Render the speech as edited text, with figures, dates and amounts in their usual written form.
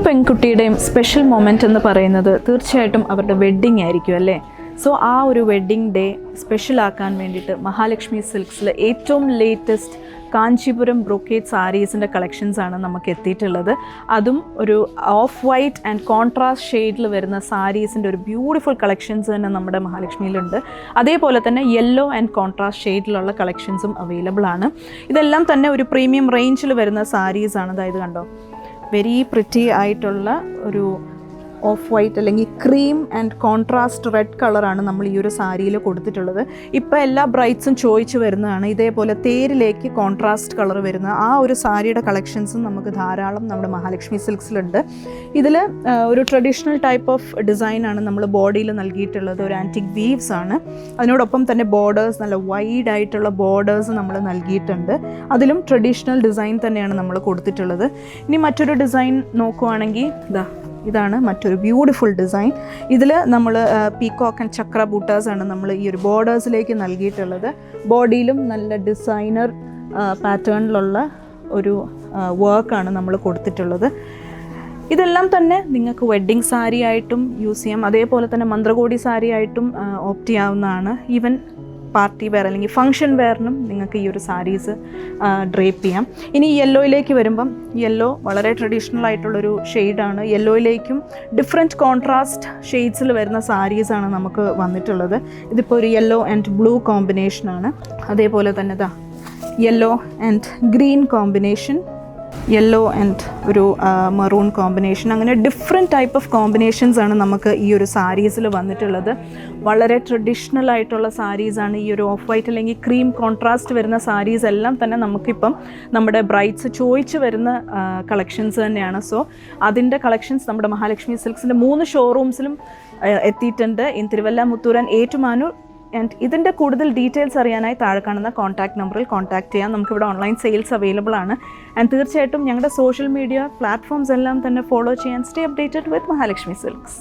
പെൺകുട്ടിയുടെയും special moment എന്ന് പറയുന്നത് തീർച്ചയായിട്ടും അവരുടെ വെഡ്ഡിങ് ആയിരിക്കും അല്ലേ. സോ ആ ഒരു വെഡ്ഡിങ് ഡേ സ്പെഷ്യലാക്കാൻ വേണ്ടിയിട്ട് മഹാലക്ഷ്മി സിൽക്സിൽ ഏറ്റവും ലേറ്റസ്റ്റ് കാഞ്ചീപുരം ബ്രൊക്കേറ്റ് സാരീസിൻ്റെ കളക്ഷൻസാണ് നമുക്ക് എത്തിയിട്ടുള്ളത്. അതും ഒരു ഓഫ് വൈറ്റ് ആൻഡ് കോൺട്രാസ്റ്റ് ഷെയ്ഡിൽ വരുന്ന സാരീസിൻ്റെ ഒരു ബ്യൂട്ടിഫുൾ കളക്ഷൻസ് തന്നെ നമ്മുടെ മഹാലക്ഷ്മിയിലുണ്ട്. അതേപോലെ തന്നെ യെല്ലോ ആൻഡ് കോൺട്രാസ്റ്റ് ഷെയ്ഡിലുള്ള കളക്ഷൻസും അവൈലബിൾ ആണ്. ഇതെല്ലാം തന്നെ ഒരു പ്രീമിയം റേഞ്ചിൽ വരുന്ന സാരീസാണ്. അതായത് കണ്ടോ, വെരി പ്രിറ്റി ആയിട്ടുള്ള ഒരു ഓഫ് വൈറ്റ് അല്ലെങ്കിൽ ക്രീം ആൻഡ് കോൺട്രാസ്റ്റ് റെഡ് കളറാണ് നമ്മൾ ഈ ഒരു സാരിയിൽ കൊടുത്തിട്ടുള്ളത്. ഇപ്പോൾ എല്ലാ ബ്രൈറ്റ്സും ചോദിച്ചു വരുന്നതാണ് ഇതേപോലെ തേരിലേക്ക് കോൺട്രാസ്റ്റ് കളർ വരുന്ന ആ ഒരു സാരിയുടെ കളക്ഷൻസും നമുക്ക് ധാരാളം നമ്മുടെ മഹാലക്ഷ്മി സിൽക്സിലുണ്ട്. ഇതിൽ ഒരു ട്രഡീഷണൽ ടൈപ്പ് ഓഫ് ഡിസൈനാണ് നമ്മൾ ബോഡിയിൽ നൽകിയിട്ടുള്ളത്. ഒരു ആൻറ്റിക് വീവ്സ് ആണ്. അതിനോടൊപ്പം തന്നെ ബോർഡേഴ്സ്, നല്ല വൈഡ് ആയിട്ടുള്ള ബോർഡേഴ്സ് നമ്മൾ നൽകിയിട്ടുണ്ട്. അതിലും ട്രഡീഷണൽ ഡിസൈൻ തന്നെയാണ് നമ്മൾ കൊടുത്തിട്ടുള്ളത്. ഇനി മറ്റൊരു ഡിസൈൻ നോക്കുവാണെങ്കിൽ ഇതാണ് മറ്റൊരു ബ്യൂട്ടിഫുൾ ഡിസൈൻ. ഇതിൽ നമ്മൾ പീകോക്ക് ആൻഡ് ചക്ര ബൂട്ടാസാണ് നമ്മൾ ഈ ഒരു ബോർഡേഴ്സിലേക്ക് നൽകിയിട്ടുള്ളത്. ബോഡിയിലും നല്ല ഡിസൈനർ പാറ്റേണിലുള്ള ഒരു വർക്കാണ് നമ്മൾ കൊടുത്തിട്ടുള്ളത്. ഇതെല്ലാം തന്നെ നിങ്ങൾക്ക് വെഡ്ഡിങ് സാരി ആയിട്ടും യൂസ് ചെയ്യാം. അതേപോലെ തന്നെ മന്ത്രകോടി സാരി ആയിട്ടും ഓപ്റ്റ് ചെയ്യാവുന്നതാണ്. ഈവൻ പാർട്ടി വെയർ അല്ലെങ്കിൽ ഫംഗ്ഷൻ വെയറിനും നിങ്ങൾക്ക് ഈ ഒരു സാരീസ് ഡ്രേപ്പ് ചെയ്യാം. ഇനി യെല്ലോയിലേക്ക് വരുമ്പം, യെല്ലോ വളരെ ട്രഡീഷണൽ ആയിട്ടുള്ളൊരു ഷെയ്ഡാണ്. യെല്ലോയിലേക്കും ഡിഫറെൻറ്റ് കോൺട്രാസ്റ്റ് ഷെയ്ഡ്സിൽ വരുന്ന സാരീസാണ് നമുക്ക് വന്നിട്ടുള്ളത്. ഇതിപ്പോൾ ഒരു യെല്ലോ ആൻഡ് ബ്ലൂ കോമ്പിനേഷനാണ്. അതേപോലെ തന്നെ yellow and green combination, yellow and ഒരു മറൂൺ കോമ്പിനേഷൻ, അങ്ങനെ ഡിഫറെൻറ്റ് ടൈപ്പ് ഓഫ് കോമ്പിനേഷൻസ് ആണ് നമുക്ക് ഈ ഒരു സാരീസിൽ വന്നിട്ടുള്ളത്. വളരെ ട്രഡീഷണൽ ആയിട്ടുള്ള സാരീസാണ്. ഈ ഒരു ഓഫ് വൈറ്റ് അല്ലെങ്കിൽ ക്രീം കോൺട്രാസ്റ്റ് വരുന്ന സാരീസ് എല്ലാം തന്നെ നമുക്കിപ്പം നമ്മുടെ ബ്രൈറ്റ്സ് ചോദിച്ച് വരുന്ന കളക്ഷൻസ് തന്നെയാണ്. സോ അതിൻ്റെ കളക്ഷൻസ് നമ്മുടെ മഹാലക്ഷ്മി സിൽക്സിൻ്റെ 3 ഷോറൂംസിലും എത്തിയിട്ടുണ്ട്. In Thiruvalla, Muthoor and Ettumanoor. And ഇതിൻ്റെ കൂടുതൽ ഡീറ്റെയിൽസ് അറിയാനായി താഴെ കാണുന്ന കോൺടാക്ട് നമ്പറിൽ കോൺടാക്ട് ചെയ്യാം. നമുക്കിവിടെ ഓൺലൈൻ സെയിൽസ് അവൈലബിൾ ആണ്. ആൻഡ് തീർച്ചയായിട്ടും ഞങ്ങളുടെ സോഷ്യൽ മീഡിയ പ്ലാറ്റ്ഫോംസ് എല്ലാം തന്നെ ഫോളോ ചെയ്യാൻ. സ്റ്റേ അപ്ഡേറ്റഡ് വിത്ത് മഹാലക്ഷ്മി സിൽക്സ്.